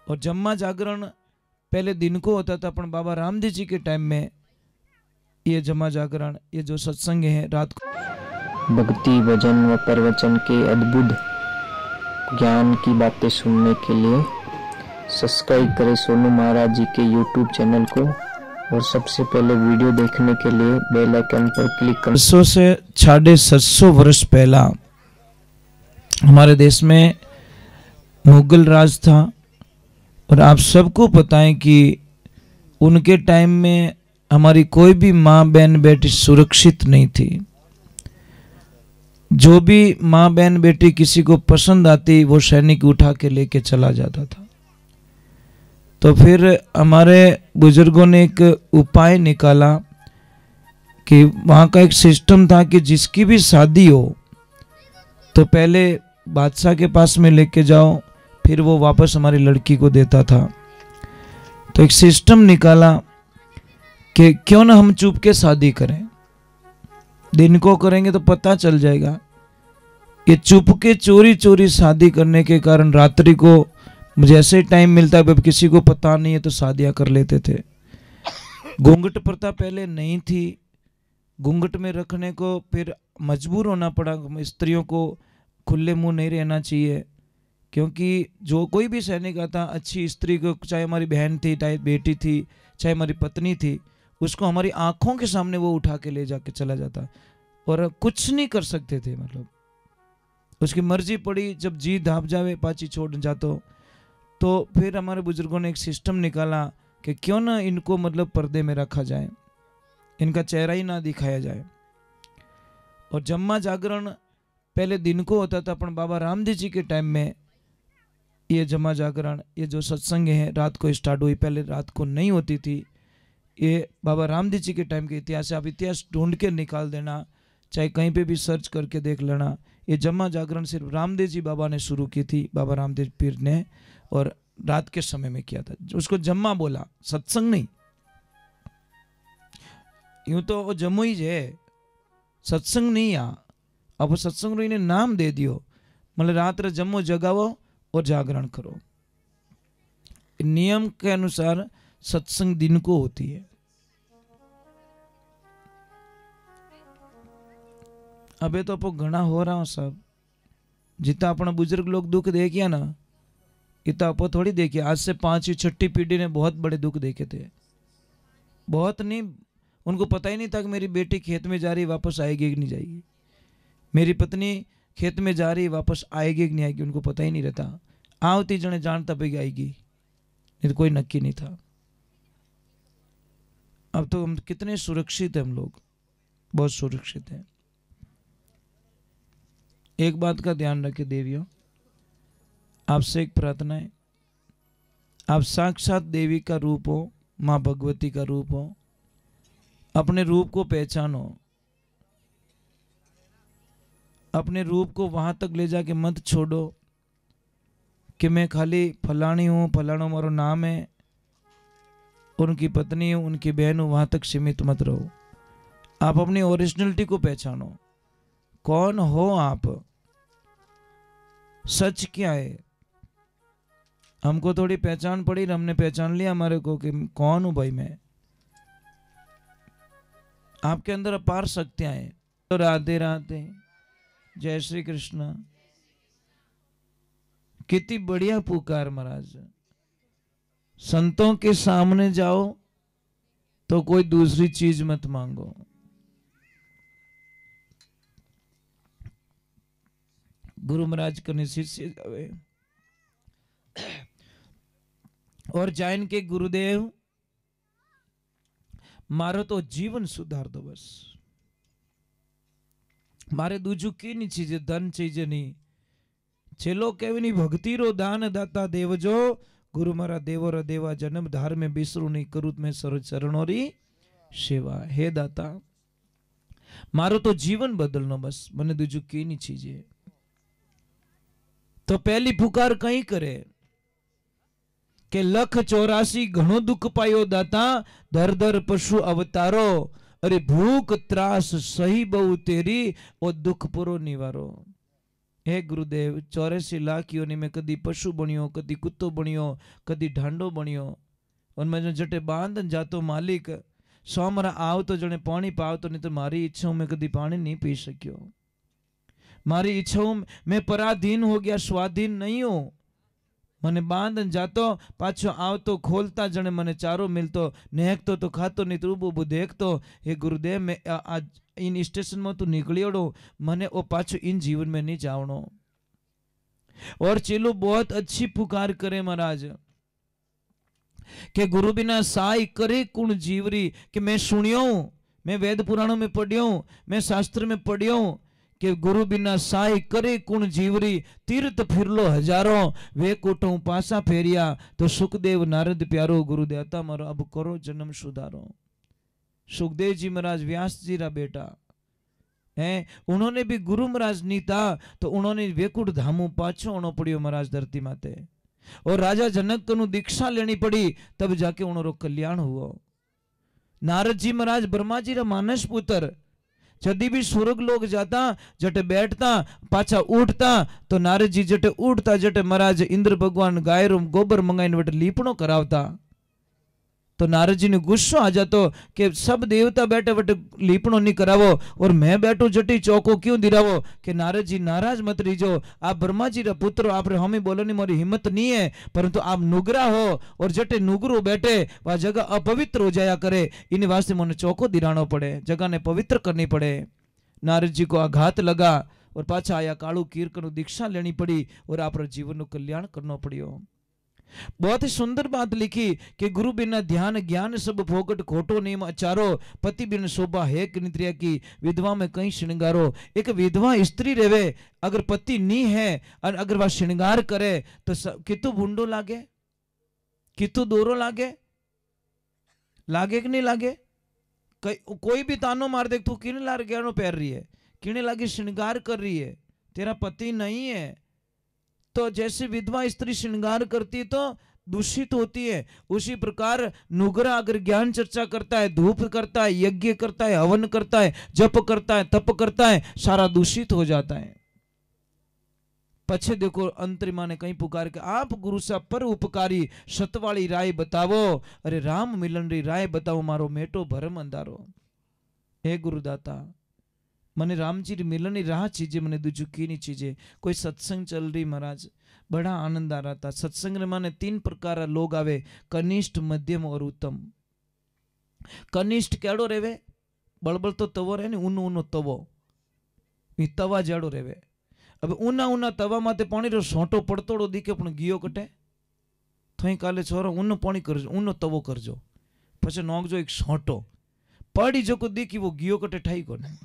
और जम्मा जागरण पहले दिन को होता था, पण बाबा रामदेव जी के टाइम में ये जम्मा जागरण, ये जो सत्संग है रात को भक्ति भजन व प्रवचन के अद्भुत ज्ञान की बातें सुनने के लिए सब्सक्राइब करें सोनू महाराज जी के YouTube चैनल को, और सबसे पहले वीडियो देखने के लिए बेल आइकन पर क्लिक करें। 700 से 750 वर्ष पहला हमारे देश में मुगल राज था, और आप सबको पता है कि उनके टाइम में हमारी कोई भी माँ बहन बेटी सुरक्षित नहीं थी। जो भी माँ बहन बेटी किसी को पसंद आती वो सैनिक उठा के लेके चला जाता था। तो फिर हमारे बुजुर्गों ने एक उपाय निकाला कि वहाँ का एक सिस्टम था कि जिसकी भी शादी हो तो पहले बादशाह के पास में लेके जाओ, फिर वो वापस हमारी लड़की को देता था। तो एक सिस्टम निकाला कि क्यों ना हम चुप के शादी करें, दिन को करेंगे तो पता चल जाएगा। ये चुप के चोरी चोरी शादी करने के कारण रात्रि को मुझे ऐसे टाइम मिलता है, किसी को पता नहीं है तो शादियां कर लेते थे। घूंघट प्रथा पहले नहीं थी, घूंघट में रखने को फिर मजबूर होना पड़ा। स्त्रियों को खुले मुंह नहीं रहना चाहिए, क्योंकि जो कोई भी सैनिक आता अच्छी स्त्री को, चाहे हमारी बहन थी, चाहे बेटी थी, चाहे हमारी पत्नी थी, उसको हमारी आंखों के सामने वो उठा के ले जाके चला जाता और कुछ नहीं कर सकते थे। मतलब उसकी मर्जी पड़ी, जब जी धाप जावे पाची छोड़ जातो। तो फिर हमारे बुजुर्गों ने एक सिस्टम निकाला कि क्यों ना इनको मतलब पर्दे में रखा जाए, इनका चेहरा ही ना दिखाया जाए। और जम्मा जागरण पहले दिन को होता था, पण बाबा रामदेव जी के टाइम में ये जम्मा जागरण, ये जो सत्संग है रात को स्टार्ट हुई, पहले रात को नहीं होती थी। ये बाबा रामदेव जी के टाइम के इतिहास है। आप इतिहास ढूंढ के निकाल देना, चाहे कहीं पे भी सर्च करके देख लेना। ये जम्मा जागरण सिर्फ रामदेव जी बाबा ने शुरू की थी, बाबा रामदेव पीर ने, और रात के समय में किया था। उसको जम्मा बोला, सत्संग नहीं। यूं तो वो जम्मू ही है, सत्संग नहीं। अब सत्संग ने नाम दे दियो, मतलब रात्र जम्मो जगावो और जागरण करो। नियम के अनुसार सत्संग दिन को होती है। अबे तो अपो घना हो रहा हूं सब, जितना अपना बुजुर्ग लोग दुख देखिया ना, इतना अपो थोड़ी देखिए। आज से 5वीं 6ठी पीढ़ी ने बहुत बड़े दुख देखे थे। बहुत नहीं, उनको पता ही नहीं था कि मेरी बेटी खेत में जा रही वापस आएगी कि नहीं जाएगी, मेरी पत्नी खेत में जा रही वापस आएगी कि नहीं आएगी, उनको पता ही नहीं रहता। आवती जने जानता भाई आएगी, नहीं तो कोई नक्की नहीं था। अब तो हम कितने सुरक्षित हैं, हम लोग बहुत सुरक्षित हैं। एक बात का ध्यान रखें देवियों, आपसे एक प्रार्थना है, आप साक्षात देवी का रूप हो, मां भगवती का रूप हो, अपने रूप को पहचानो। अपने रूप को वहां तक ले जाके मत छोड़ो कि मैं खाली फलानी हूं, फलाना मारो नाम है, उनकी पत्नी हूं, उनकी बहन हूं, वहां तक सीमित मत रहो। आप अपनी ओरिजिनलिटी को पहचानो, कौन हो आप, सच क्या है। हमको थोड़ी पहचान पड़ी, हमने पहचान लिया हमारे को कि कौन हूं भाई मैं। आपके अंदर अपार शक्तियां हैं। तो राधे राधे, जय श्री कृष्ण। कितनी बढ़िया पुकार महाराज। संतों के सामने जाओ तो कोई दूसरी चीज मत मांगो। गुरु महाराज कने शिष्य जावे और जाइन के गुरुदेव मारो तो जीवन सुधार दो, बस मारे दूजू की नहीं चीजे, धन चीजे नहीं। छेलो केवी नहीं, भक्ति रो दान दाता देवजो, गुरु मारा देवो रा देवा, जन्म धार में बिसरू नहीं, करूत में सरोज चरणोरी सेवा। हे दाता मारो तो जीवन बदलनो, बस मने दूजू की नहीं चीजे। तो पहली पुकार कहीं करे के 184 घणो दुख पायो दाता, दर दर पशु अवतारो, अरे भूख त्रास सही बहु तेरी, ओ दुख पुरो निवारो। हे गुरुदेव 84 लाख योनि में कदी पशु बणियो, कदी कुत्तो बणियो, कदी ढांडो बणियो, उनमें जो जटे बांधन जातो मालिक सोमरा आव तो जने पानी पाव तो, नहीं तो मारी इच्छाओं में कदी पानी नहीं पी सकियो। मारी इच्छाओं में पराधीन हो गया, स्वाधीन नहीं हो। मने बांधन जातो पाछो आवतो, खोलता जने मने चारो मिलतो, नेहकतो तो खातो, नहीं तो उबू देखतो। हे गुरुदेव मैं आज इन स्टेशन में तू निकलियोड़ो, मने ओ पाछो इन जीवन में नहीं जावणो। और चेलो बहुत अच्छी पुकार करे महाराज के गुरु बिना साई करे कुण जीवरी। कि मैं सुनियो, मैं वेद पुराणों में पढ़ियो, मैं शास्त्र में पढ़ियो कि गुरु बिना साई करे कुण जीवरी। तीर्थ फिरलो हजारों, वे कोटों पासा फेरिया, तो सुखदेव नारद प्यारो, गुरु देवता मारो अब करो जन्म सुधारो। सुखदेव जी महाराज व्यास जी रा बेटा हैं, उन्होंने भी गुरु महाराज नहीं था तो उन्होंने वेकुट धामू पाछो आनो पड़ियो महाराज धरती माते। और राजा जनक को दीक्षा लेनी पड़ी, तब जाके उन्होंने कल्याण हुआ। नारद जी महाराज ब्रह्मा जी रा मानस पुत्र, जदी भी स्वर्ग लोग जाता जटे बैठता पाछा उठता, तो नारद जी जटे उठता जटे महाराज इंद्र भगवान गाय रो गोबर मंगाई वटे लीपणो करावता। तो नारद जी ने गुस्सो आ जातो कि सब देवता बैठे वटे लीपणो नहीं करावो और मैं बैठो जटी चौको क्यों दिरावो। कि नारद जी नाराज मत रीजो, आप ब्रह्मा जी रा पुत्र, आप हमें बोलो नहीं, मोरी हिम्मत नहीं है, परंतु आप नुगरा हो और जटे नुगरो बैठे वह जगह अपवित्र हो जाया करे, इन वास्ते मोने चौको दिरानो पड़े, जगह ने पवित्र करनी पड़े। नारद जी को आघात लगा और पाछा आया कालू कीर्तन दीक्षा लेनी पड़ी और आप जीवन कल्याण करना पड़ियो। बहुत ही सुंदर बात लिखी कि गुरु बिना ध्यान ज्ञान सब फोकट, खोटो नेम अचारो, पति बिन शोभा है नित्रिया की, विधवा में कहीं श्रृंगारो। एक विधवा स्त्री रेवे, अगर पति नहीं है और अगर वह श्रृंगार करे तो कितु भूंडो लागे, कितु दोरो लागे, लागे कि नहीं लागे। कोई भी तानो मार दे, तू किने लार गहनो पहन रही है, किने लागे श्रृंगार कर रही है, तेरा पति नहीं है। तो जैसे विधवा स्त्री श्रृंगार करती तो दूषित होती है, उसी प्रकार नुगरा अगर ज्ञान चर्चा करता है, धूप करता है, यज्ञ करता है, हवन करता है, जप करता है, तप करता है, सारा दूषित हो जाता है। पछे देखो अंतरिमा ने कहीं पुकार के, आप गुरु सा पर उपकारी, सतवाली राय बतावो, अरे राम मिलन री राय बताओ, मारो मेटो भरम अंधारो। हे गुरुदाता, मने राम जी मिलन री राह चीजे, मने दूजू की नहीं चीजे। कोई सत्संग चल रही महाराज, बड़ा आनंद आ रहा था। सत्संग में माने 3 प्रकार लोग आवे, कनिष्ठ, मध्यम और उत्तम। कनिष्ठ केड़ो रेवे, बड़बड़ तो तवो रहे, ऊनो ऊनो तवो, तवा जेड़ो रेवे। अब ऊना ऊना तवा माते पानी रो सोंटो पड़तोड़ो दिखे पण गियो कटे, थई काले छोरो ऊनो पानी करजो, ऊनो तवो करजो, पछे नोकजो एक सोंटो पड़ी जो को दिखी वो गियो कटे ठाई कोने।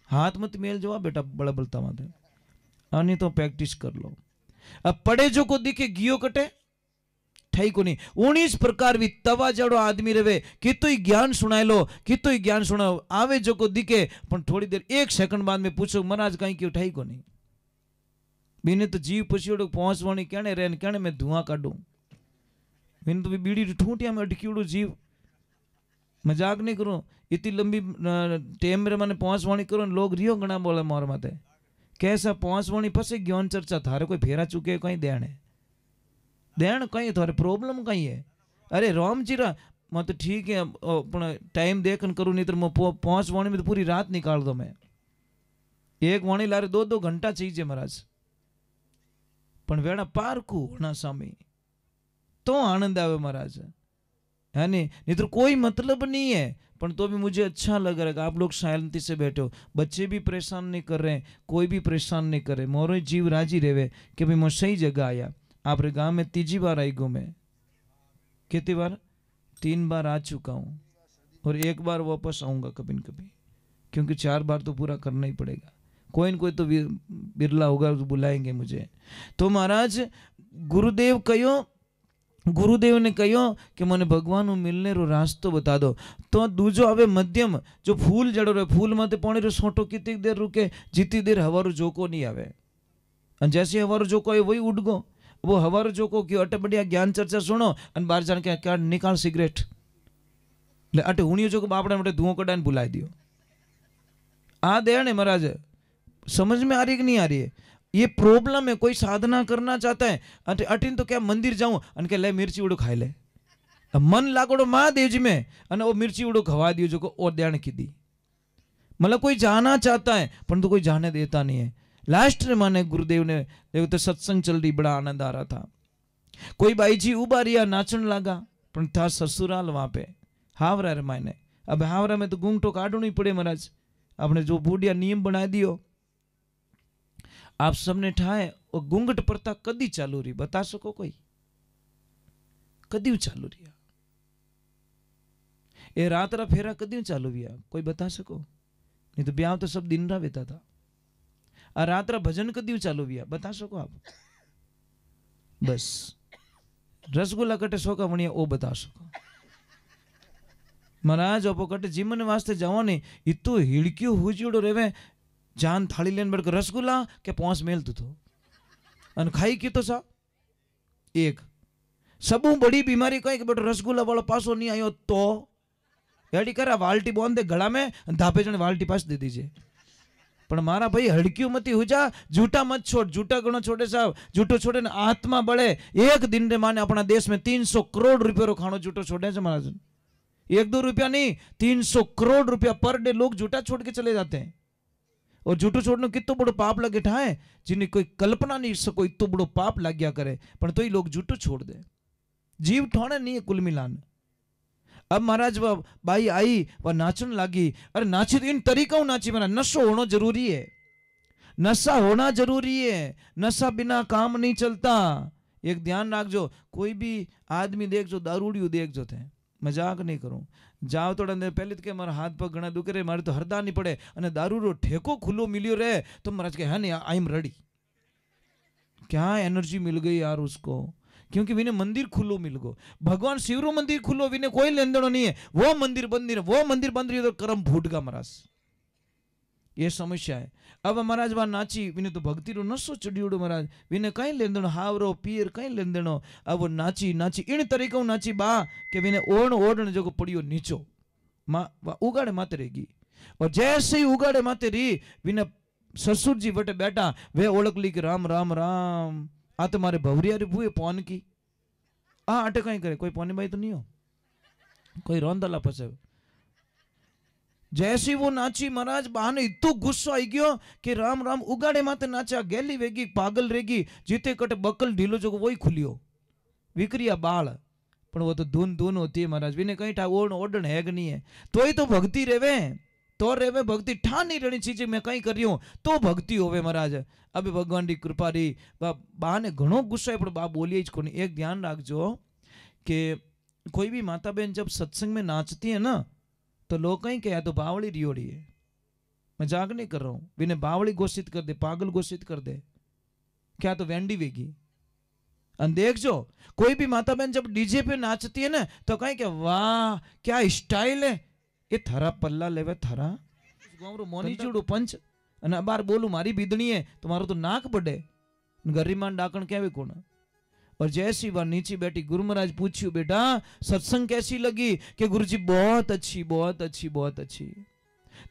हाथ मत मेल जो बेटा बड़ा बलता माते, आनी तो प्रैक्टिस कर लो। अब पड़े जो को दिखे गियो कटे ठाई को नहीं। 19 प्रकार भी तवा जड़ो आदमी रहे, कितो ही ज्ञान सुनाए लो, कितो ही ज्ञान सुनाओ, आवे जो को दिखे पण थोड़ी देर 1 सेकंड बाद में पूछो महाराज कहीं क्यों ठाई को नहीं। बीने तो जीव पछियोड़ो पहुंचवाणी कहने रहन कहने मैं धुआं काढूं, बीने तो बीड़ी ठूंटिया में अटकीड़ो जीव, मजाक नहीं करो। इतनी लंबी टेम में मैंने पहुंचवाणी करो, लोग रियो गणा बोले मोर माते, कैसा पहुंचवाणी फसे ज्ञान चर्चा थारे कोई फेरा चुके कहीं देने देन कहीं थारे प्रॉब्लम कहीं है। अरे राम जी रा मैं तो ठीक है अपना टाइम देखन करूँ, नहीं तो मैं पहुंचवाणी में तो पूरी रात निकाल दो। मैं एक वाणी लारे 2-2 घंटा चाहिए महाराज, पण वेड़ा पारकू होना सामी तो आनंद आवे महाराज, है नहीं तो कोई मतलब नहीं है। पर तो भी मुझे अच्छा लग रहा है आप लोग शांति से बैठे हो, बच्चे भी परेशान नहीं कर रहे हैं, कोई भी परेशान नहीं कर रहे, मोरो जीव राजी रहे कि भाई मैं सही जगह आया। आप रे गांव में 3जी बार आई गो, मैं कितनी बार 3 बार आ चुका हूँ और 1 बार वापस आऊँगा कभी न कभी, क्योंकि 4 बार तो पूरा करना ही पड़ेगा। कोई न कोई तो बिरला होगा तो बुलाएंगे मुझे। तो महाराज गुरुदेव कहो, गुरुदेव ने कहो कि मने भगवान मिलने रो रास्तो बता दो। तो दूजो आवे मध्यम, जो फूल जड़ो रहे, फूल माते पानी रो सोटो कितनी देर रुके, जितनी देर हवारो जोको नहीं आवे, जैसे हवारो जोको आए वही उड़ गो। वो हवारो जोको क्यों अटे बढ़िया ज्ञान चर्चा सुनो और बाहर जान के क्या निकाल सिगरेट ले अटे हुनियो जो बापड़े मटे धुओं कटाने बुलाई दियो। आ दे ने महाराज समझ में आ रही कि नहीं आ रही है। ये प्रॉब्लम है। कोई साधना करना चाहता है अटीन तो क्या मंदिर जाऊं અને કે લે मिर्ची उड़ो खाई ले, मन लागोड़ो महादेव जी में અને वो मिर्ची उड़ो खवा दियो जो को और ध्यान की दी। मतलब कोई जाना चाहता है परंतु कोई जाने देता नहीं है। लास्ट में माने गुरुदेव ने देखो तो सत्संग चल रही, बड़ा आनंद आ रहा था। कोई बाई जी उबा रिया नाचन लगा, पर था ससुराल वहां पे हावरा रे मायने। अब हावरा में तो घूंघटो काटना ही पड़े महाराज, आपने जो बूढ़िया नियम बना दियो। आप सबने ठाए और घूंघट प्रथा कदी चालू रही बता सको कोई? कदी चालू रही? ये रात फेरा कदी चालू हुआ कोई बता सको? नहीं तो ब्याह तो सब दिन रा वेता था। आ रात भजन कदी चालू हुआ बता सको आप? बस रसगुल्ला कटे सोका मणिया ओ बता सको। महाराज ओपो कटे जीवन वास्ते जाओ ने इतो हिड़क्यो हुजड़ो रेवे, जान थाली लेन बढ़ रसगुल्ला के पहुंच मेलतू तो अन खाई की तो सा एक सबू बड़ी बीमारी कहीं कि बेटो रसगुल्ला वाला पासो नहीं आयो तो एडी करा वाल्टी बांध दे गला में, धापे जने वाल्टी पास दे दीजिए। पर मारा भाई हड़क्यू मती हो जा, झूठा मत छोड़, झूठा गणो छोड़े साहब, झूठो छोड़े न आत्मा बढ़े। एक दिन रे माने अपना देश में 300 करोड़ रुपये रो खानो झूठो छोड़े से महाराज। 1-2 रुपया नहीं, 300 करोड़ रुपया पर डे लोग झूठा छोड़ के चले जाते हैं। और झूठो छोड़ने कितो बड़ो पाप लगे ठाए, जिन्हें कोई कल्पना नहीं सको इतो बड़ो पाप लग गया करे, पर तो ही लोग झूठो छोड़ दे। जीव ठोने नहीं है कुल मिलान। अब महाराज वह बाई आई वह नाचन लगी। अरे नाची तो इन तरीकों नाची, मेरा नशो होना जरूरी है, नशा होना जरूरी है, नशा बिना काम नहीं चलता। एक ध्यान रखजो, कोई भी आदमी देख जो दारूडियो देख जो थे, मजाक नहीं करूं, जाओ थोड़ा देर पहले तो के मारा हाथ पग घना दुखे रे, मारे तो हरदा नहीं पड़े अने दारू रो ठेको खुलो मिलियो रे तो महाराज के है नहीं आई एम रेडी। क्या एनर्जी मिल गई यार उसको, क्योंकि विने मंदिर खुलो मिल गो। भगवान शिवरो मंदिर खुलो, विने कोई लेन देनो नहीं है। वो मंदिर बंद नहीं, वो मंदिर बंद रही तो कर्म फूट गा महाराज, ये समस्या है। अब महाराज वहां नाची, विने तो भक्ति रो नशो चढ़ियोड़ो महाराज, विने कहीं लेन देनो, हावरो पीर कहीं लेन देनो। अब वो नाची नाची इन तरीकों नाची बा कि विने ओढ़ने जो पड़ियो नीचो उगाड़े माते रहेगी। और जैसे ही उगाड़े माते रही, विने ससुर जी बटे बैठा, वे ओळख ली कि राम राम राम, आ तो मारे भवरिया रे बुए पौन की आटे कहीं करे, कोई पौनी बाई तो नहीं हो, कोई रोंदला फसे। जैसी वो नाची महाराज, बहाने इतो गुस्सा आई गयो कि राम राम उगाड़े माते नाचा, गैली वेगी पागल रहेगी, जीते कट बकल ढीलो जो वही खुलियो विक्रिया बाल। पर वो तो धून धून होती है महाराज, विने कहीं ठा ओढ़न है नहीं है, तो ही तो भक्ति रेवे, तो रेवे भक्ति। ठा नहीं रहनी चीजें मैं कहीं कर रही हूं तो भक्ति होवे महाराज। अभी भगवान की कृपा रही, बा ने घणो गुस्सा है, पर बा बोलिए को नहीं। एक ध्यान रखजो कि कोई भी माता बहन जब सत्संग में नाचती है ना, तो लोग कहीं क्या तो बावड़ी रियोड़ी है, मजाक नहीं कर रहा हूं, विने बावड़ी घोषित कर दे, पागल घोषित कर दे, क्या तो वेंडी वेगी। देख जो कोई भी माता बहन जब डीजे पे नाचती है ना, तो कहीं क्या वाह क्या स्टाइल है, ये थरा पल्ला लेवे थरा मोनी चूड़ो पंच अने बार बोलू मारी बीदनी है तो मारो तो नाक पड़े, गरीमान डाकण क्या कौन। और जैसी बार नीचे बैठी, गुरु महाराज पूछियो बेटा सत्संग कैसी लगी, कि गुरुजी बहुत अच्छी बहुत अच्छी बहुत अच्छी।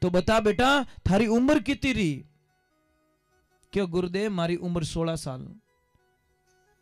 तो बता बेटा थारी उम्र कितनी रही? क्यों गुरुदेव मारी उम्र 16 साल।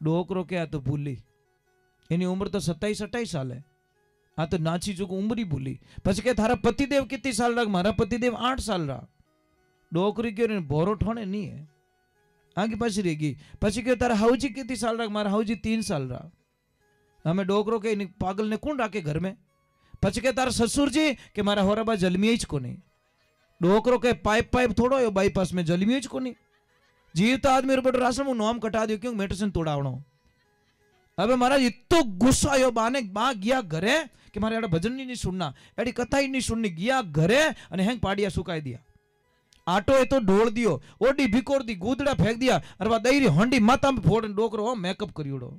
डोकरो क्या तो भूली, इनी उम्र तो 27-28 साल है। आ तो नाची जो उम्र ही भूली। પછી કે थारा पतिदेव कितनी साल रहा? मारा पतिदेव 8 साल रहा। डोकरी क्यों बोरो ठोने नहीं है, आगे पास रहेगी। પછી કે तारा हाउजी कितनी साल रहा? मारा हाउजी 3 साल रहा। हमें डोकरो के पागल ने कौन राखे घर में? પછી કે तारा ससुर जी के मारा होराबा जलमी को नहीं। डोकरो के पाइप पाइप थोड़ो यो बाईपास में जलमी को नहीं। जीवता आदमी बड़ो राशन मु नाम कटा दियो क्यों मेडिसिन तोड़ावणो। अब महाराज इतो गुस्सा आयो बाने बा गया घरे कि मारे एड़ा भजन नहीं सुनना, एड़ी कथा ही नहीं सुननी। गया घरे अने हैंग पाड़िया सुकाई दिया, आटो है तो ढोल दियो, ओडी भिकोड़ दी, गूदड़ा फेंक दिया, अरे वा दई री हंडी माता में फोड़ डोकरो मेकअप करियोड़ो।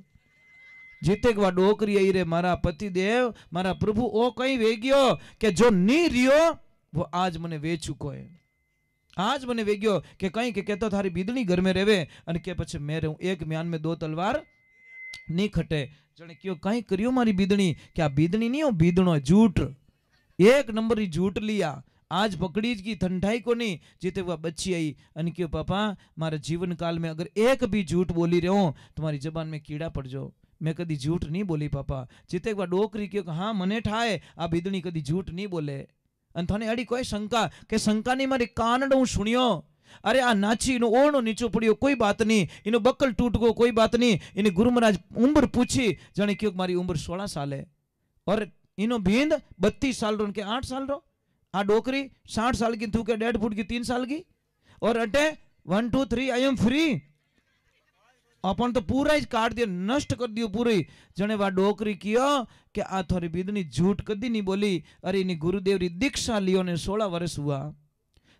जीते वा डोकरी आई रे मारा पति देव मारा प्रभु ओ कहीं वे गयो कि जो नी रियो वो आज मने वे चुको है। आज मने वे गयो कि कहीं के कहतो थारी बीदनी घर में रेवे अने के पछे मैं रहूं, एक म्यान में 2 तलवार नहीं खटे। जने क्यों कहीं करियो मारी बीदनी, क्या बीदनी नहीं हो बीदनो झूठ, 1 नंबर ही झूठ लिया आज पकड़ी की ठंडाई को नहीं जीते वह बच्ची आई अन क्यों पापा मारे जीवन काल में अगर एक भी झूठ बोली रहे हो तुम्हारी जबान में कीड़ा पड़ जाओ। मैं कदी झूठ नहीं बोली पापा। जीते एक बार डोकरी क्यों हाँ मने ठाए आ भीदणी कदी झूठ नहीं बोले। अन थाने अड़ी कोई शंका के शंका नहीं मारी कानड़ हूँ सुनियो। अरे आ नाची इनो ओणो नीचो पड़ियो कोई बात नहीं, इनो बक्कल टूट गो कोई बात नहीं। इने गुरु महाराज उम्र पूछी जाने क्यों मारी उम्र 16 साल है और इनो भींद 32 साल रो के 8 साल रो। आ डोकरी 60 साल की, तू के 1.5 फुट की 3 साल की और अटे 1 2 3 आई एम फ्री। अपन तो पूरा ही काट दियो, नष्ट कर दियो पूरी। जने वा डोकरी कियो कि आ थोड़ी बिदनी झूठ कदी नहीं बोली। अरे इनी गुरुदेव री दीक्षा लियो ने 16 वर्ष हुआ,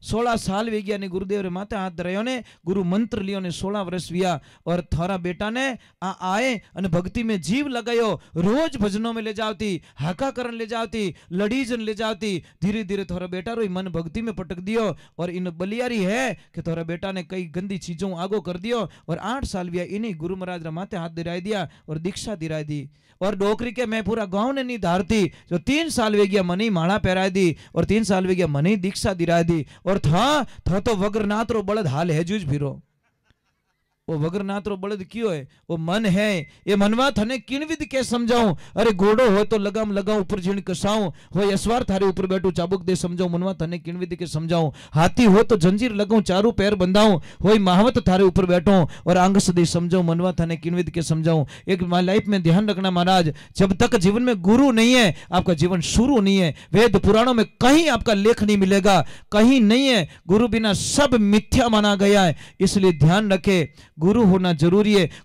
16 साल वे गया ने गुरुदेव रे माथे हाथ धरायो ने गुरु मंत्र लियो ने 16 वर्ष विया। और थारा बेटा ने आ आए अने भक्ति में जीव लगायो, रोज भजनों में ले जाती, हाका करन ले जाती, लड़ीजन ले जाती। धीरे धीरे थारा बेटा रो मन भक्ति में पटक दियो और इन बलियारी है कि थारा बेटा ने कई गंदी चीजों आगो कर दियो। और 8 साल विया इन्हीं गुरु महाराज रे माथे हाथ दिराई दिया और दीक्षा दिराई दी। और डोकरी के मैं पूरा गांव ने नहीं धारती, जो 3 साल वे गया मनी माला पहराई दी और 3 साल वे गया मनी दीक्षा दिराई दी। और था तो वग्रनाथ रो बलद हाल है जूझ फिरो। वो वग्रनाथ रो बलद क्यों है? वो मन है। ये मनवा थने किन विधि के समझाऊं? अरे घोड़ो हो तो लगाम लगाऊं ऊपर झीण कसाऊं, हो यसवार थारे ऊपर बैठू चाबुक दे समझाऊं, मनवा थने किन विधि के समझाऊं। हाथी हो तो जंजीर लगाऊं चारों पैर बंधाऊं, हो महावत थारे ऊपर बैठूं और आंग सदी समझाऊं, मनवा थने किन विधि के समझाऊं। एक लाइफ में ध्यान रखना महाराज, जब तक जीवन में गुरु नहीं है आपका जीवन शुरू नहीं है। वेद पुराणों में कहीं आपका लेख नहीं मिलेगा, कहीं नहीं है। गुरु बिना सब मिथ्या माना गया है, इसलिए ध्यान रखे गुरु होना जरूरी है।